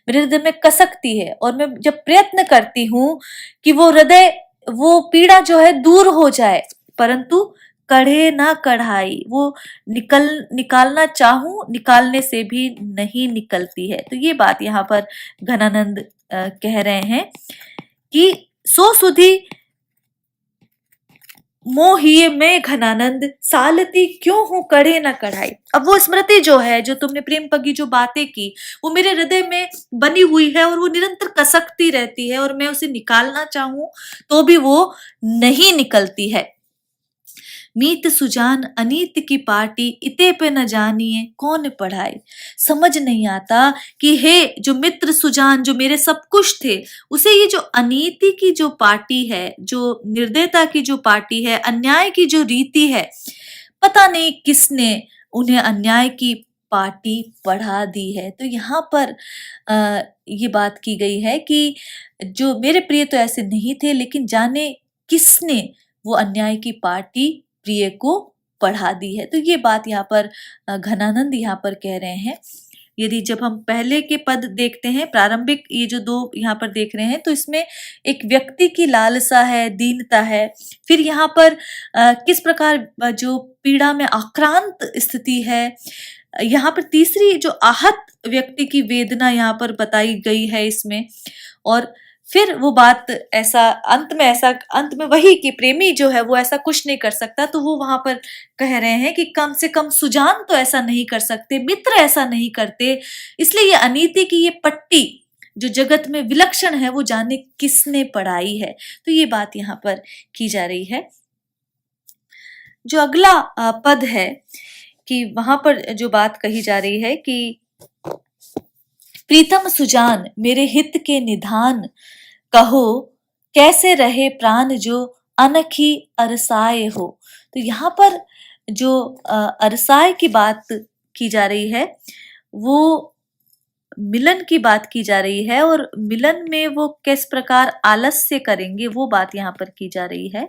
मेरे हृदय में कसकती है। और मैं जब प्रयत्न करती हूँ कि वो हृदय, वो पीड़ा जो है दूर हो जाए, परंतु कढ़े ना कढ़ाई, वो निकालना चाहूं, निकालने से भी नहीं निकलती है। तो ये बात यहाँ पर घनानंद कह रहे हैं कि सो सुधी मोहिए में घनानंद, सालती क्यों हूं कढ़े न कढ़ाई। अब वो स्मृति जो है, जो तुमने प्रेम पगी जो बातें की, वो मेरे हृदय में बनी हुई है और वो निरंतर कसकती रहती है, और मैं उसे निकालना चाहूं तो भी वो नहीं निकलती है। मीत सुजान अनीत की पार्टी, इते पे न जानिए कौन पढ़ाई। समझ नहीं आता कि हे जो मित्र सुजान, जो मेरे सब कुछ थे, उसे ये जो अनीति की जो पार्टी है, जो निर्दयता की जो पार्टी है, अन्याय की जो रीति है, पता नहीं किसने उन्हें अन्याय की पार्टी पढ़ा दी है। तो यहाँ पर ये बात की गई है कि जो मेरे प्रिय तो ऐसे नहीं थे, लेकिन जाने किसने वो अन्याय की पार्टी प्रिय को पढ़ा दी है। तो ये बात यहाँ पर घनानंद यहाँ पर कह रहे हैं। यदि जब हम पहले के पद देखते हैं, प्रारंभिक ये जो दो यहाँ पर देख रहे हैं, तो इसमें एक व्यक्ति की लालसा है, दीनता है। फिर यहाँ पर किस प्रकार जो पीड़ा में आक्रांत स्थिति है, यहाँ पर तीसरी जो आहत व्यक्ति की वेदना यहाँ पर बताई गई है इसमें। और फिर वो बात ऐसा अंत में वही कि प्रेमी जो है वो ऐसा कुछ नहीं कर सकता, तो वो वहां पर कह रहे हैं कि कम से कम सुजान तो ऐसा नहीं कर सकते, मित्र ऐसा नहीं करते, इसलिए ये अनीति की ये पट्टी जो जगत में विलक्षण है वो जाने किसने पढ़ाई है। तो ये बात यहाँ पर की जा रही है। जो अगला पद है कि वहां पर जो बात कही जा रही है कि प्रीतम सुजान मेरे हित के निधान, कहो कैसे रहे प्राण जो अनखी अरसाए हो। तो यहाँ पर जो अरसाए की बात की जा रही है वो मिलन की बात की जा रही है, और मिलन में वो किस प्रकार आलस्य करेंगे वो बात यहाँ पर की जा रही है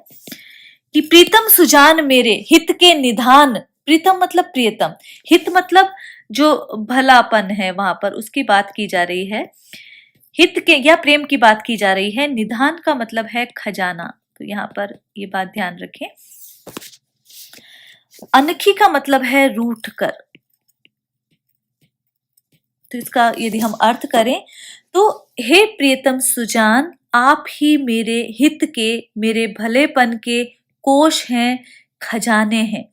कि प्रीतम सुजान मेरे हित के निधान। प्रीतम मतलब प्रियतम, हित मतलब जो भलापन है वहां पर उसकी बात की जा रही है, हित के या प्रेम की बात की जा रही है। निधान का मतलब है खजाना, तो यहाँ पर ये बात ध्यान रखें। अनखी का मतलब है रूठ कर, तो इसका यदि हम अर्थ करें तो हे प्रियतम सुजान, आप ही मेरे हित के, मेरे भलेपन के कोश हैं, खजाने हैं।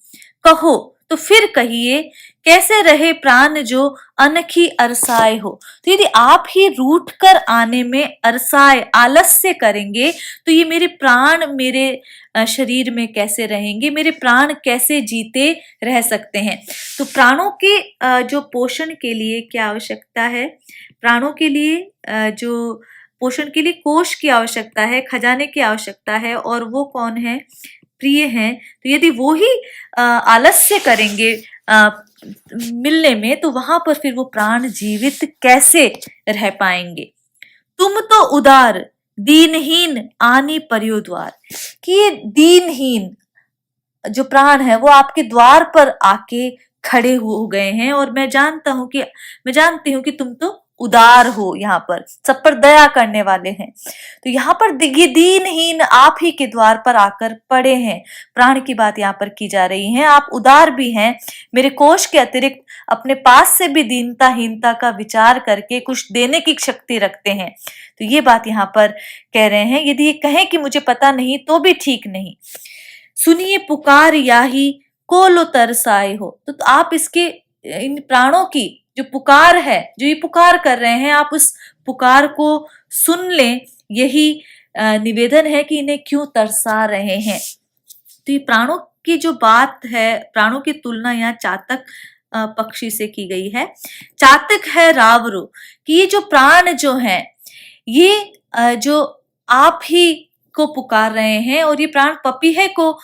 कहो तो फिर कहिए, कैसे रहे प्राण जो अनखी अरसाए हो। तो यदि आप ही रूठ कर आने में अरसाए आलस्य करेंगे तो ये मेरे प्राण मेरे शरीर में कैसे रहेंगे, मेरे प्राण कैसे जीते रह सकते हैं। तो प्राणों के जो पोषण के लिए क्या आवश्यकता है, प्राणों के लिए जो पोषण के लिए कोश की आवश्यकता है, खजाने की आवश्यकता है, और वो कौन है, प्रिय हैं। तो यदि वो ही आलस्य करेंगे मिलने में, तो वहां पर फिर वो प्राण जीवित कैसे रह पाएंगे। तुम तो उदार दीनहीन आनी परियो द्वार, कि ये दीनहीन जो प्राण है वो आपके द्वार पर आके खड़े हो गए हैं, और मैं जानती हूँ कि तुम तो उदार हो, यहाँ पर सब पर दया करने वाले हैं। तो यहाँ पर ये दीनहीन आप ही के द्वार पर आकर पड़े हैं, प्राण की बात यहाँ पर की जा रही है। आप उदार भी हैं, मेरे कोश के अतिरिक्त अपने पास से भी दीनताहीनता का विचार करके कुछ देने की शक्ति रखते हैं। तो ये बात यहाँ पर कह रहे हैं। यदि ये कहें कि मुझे पता नहीं तो भी ठीक नहीं, सुनिए पुकार याही को लो तरसाए हो। तो आप इसके इन प्राणों की जो पुकार है, जो ये पुकार कर रहे हैं, आप उस पुकार को सुन लें, यही निवेदन है कि इन्हें क्यों तरसा रहे हैं। तो ये प्राणों की जो बात है, प्राणों की तुलना यहाँ चातक पक्षी से की गई है। चातक है रावरो, कि ये जो प्राण जो हैं, ये जो आप ही को पुकार रहे हैं, और ये प्राण पपीहे को,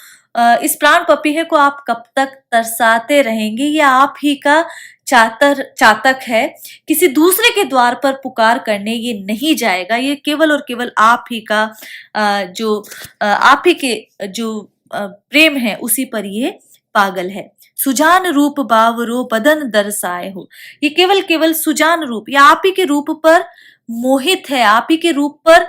इस प्राण पपीहे को आप कब तक तरसाते रहेंगे। ये आप ही का चातक है, किसी दूसरे के द्वार पर पुकार करने ये नहीं जाएगा। ये केवल और केवल आप ही का आप ही के जो प्रेम है उसी पर ये पागल है। सुजान रूप बावरो बदन दरसाए हो, ये केवल केवल सुजान रूप या आप ही के रूप पर मोहित है, आप ही के रूप पर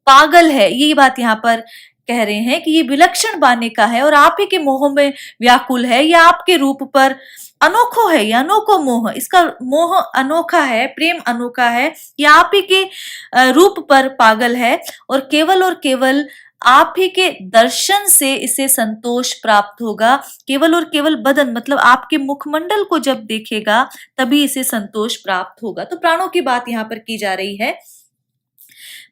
पागल है। ये बात यहाँ पर कह रहे हैं कि ये विलक्षण बाने का है और आप ही के मोह में व्याकुल है, या आपके रूप पर अनोखो है, या अनोखो मोह, इसका मोह अनोखा है, प्रेम अनोखा है, या आप ही के रूप पर पागल है, और केवल आप ही के दर्शन से इसे संतोष प्राप्त होगा। केवल और केवल बदन मतलब आपके मुखमंडल को जब देखेगा तभी इसे संतोष प्राप्त होगा। तो प्राणों की बात यहाँ पर की जा रही है।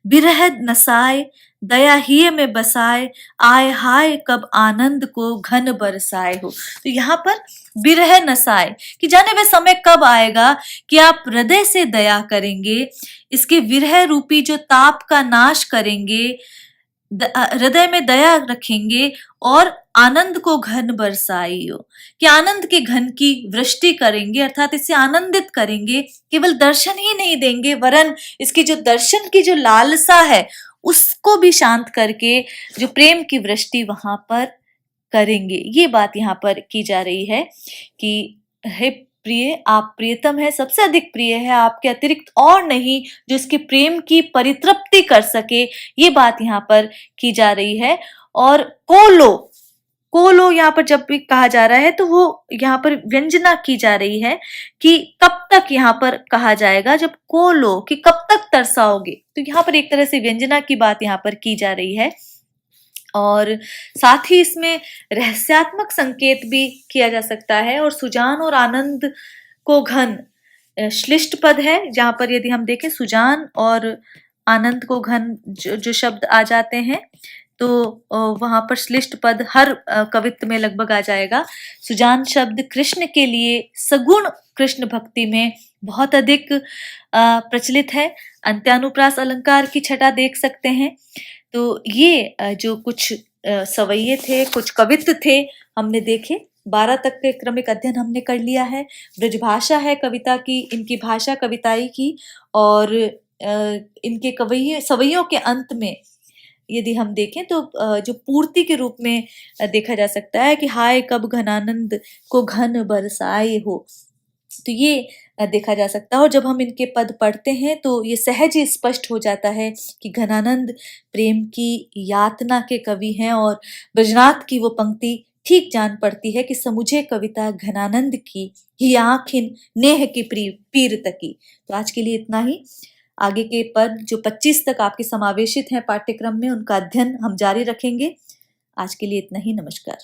बिरह नसाए दया ही में बसाए, आय हाय कब आनंद को घन बरसाए हो। तो यहाँ पर बिरह नसाए, कि जाने वह समय कब आएगा कि आप हृदय से दया करेंगे, इसके विरह रूपी जो ताप का नाश करेंगे, हृदय में दया रखेंगे, और आनंद को घन बरसाइयो, कि आनंद के घन की वृष्टि करेंगे, अर्थात इसे आनंदित करेंगे। केवल दर्शन ही नहीं देंगे, वरन इसकी जो दर्शन की जो लालसा है उसको भी शांत करके जो प्रेम की वृष्टि वहां पर करेंगे। ये बात यहाँ पर की जा रही है कि हे प्रिय, आप प्रियतम है, सबसे अधिक प्रिय है, आपके अतिरिक्त और नहीं जो इसके प्रेम की परितृप्ति कर सके। ये बात यहाँ पर की जा रही है। और कोलो यहाँ पर जब भी कहा जा रहा है तो वो यहाँ पर व्यंजना की जा रही है कि कब तक यहाँ पर कहा जाएगा, जब कोलो कि कब तक तरसाओगे। तो यहाँ पर एक तरह से व्यंजना की बात यहाँ पर की जा रही है, और साथ ही इसमें रहस्यात्मक संकेत भी किया जा सकता है। और सुजान और आनंद को घन श्लिष्ट पद है, जहां पर यदि हम देखें सुजान और आनंद को घन जो शब्द आ जाते हैं तो वहां पर श्लिष्ट पद हर कवित्व में लगभग आ जाएगा। सुजान शब्द कृष्ण के लिए सगुण कृष्ण भक्ति में बहुत अधिक प्रचलित है। अंत्यानुप्रास अलंकार की छटा देख सकते हैं। तो ये जो कुछ सवैये थे, कुछ कवित्त थे, हमने देखे। 12 तक के क्रमिक अध्ययन हमने कर लिया है। ब्रजभाषा है कविता की, इनकी भाषा कविताई की, और इनके कवैये सवैयों के अंत में यदि हम देखें तो जो पूर्ति के रूप में देखा जा सकता है कि हाय कब घनानंद को घन बरसाए हो। तो ये देखा जा सकता है, और जब हम इनके पद पढ़ते हैं तो ये सहज ही स्पष्ट हो जाता है कि घनानंद प्रेम की यातना के कवि हैं, और ब्रजनाथ की वो पंक्ति ठीक जान पड़ती है कि समुझे कविता घनानंद की, ही आँखिन नेह की पीर तकी। तो आज के लिए इतना ही। आगे के पद जो 25 तक आपके समावेशित हैं पाठ्यक्रम में, उनका अध्ययन हम जारी रखेंगे। आज के लिए इतना ही। नमस्कार।